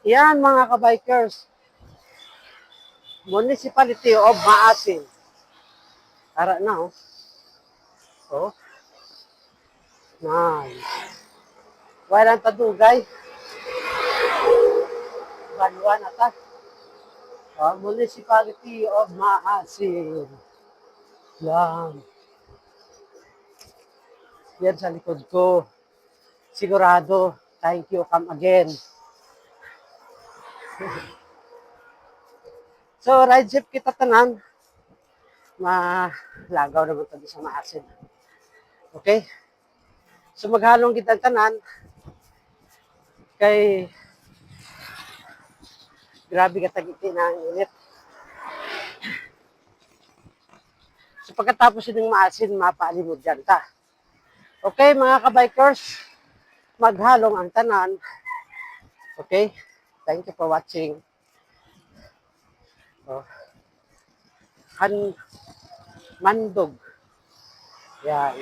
Yan mga kabikers, Municipality of Maasin. Tara na oh. Oh, nice. Walang tadugay. Banwa na ta. Oh, Municipality of Maasin. Yan. Yan sa likod ko. Sigurado. Thank you. Come again. So, ride jeep kita tanan. Malagaw naman ito sa Maasin. Okay? So, maghalong kita tanan. Kay grabe ka tagiti na ang init. So, pagkatapos yun ng Maasin, mapaalimod dyan ta. Okay, mga kabikers, maghalong ang tanan. Okay? Thank you for watching. Oh. Mandog. Yan.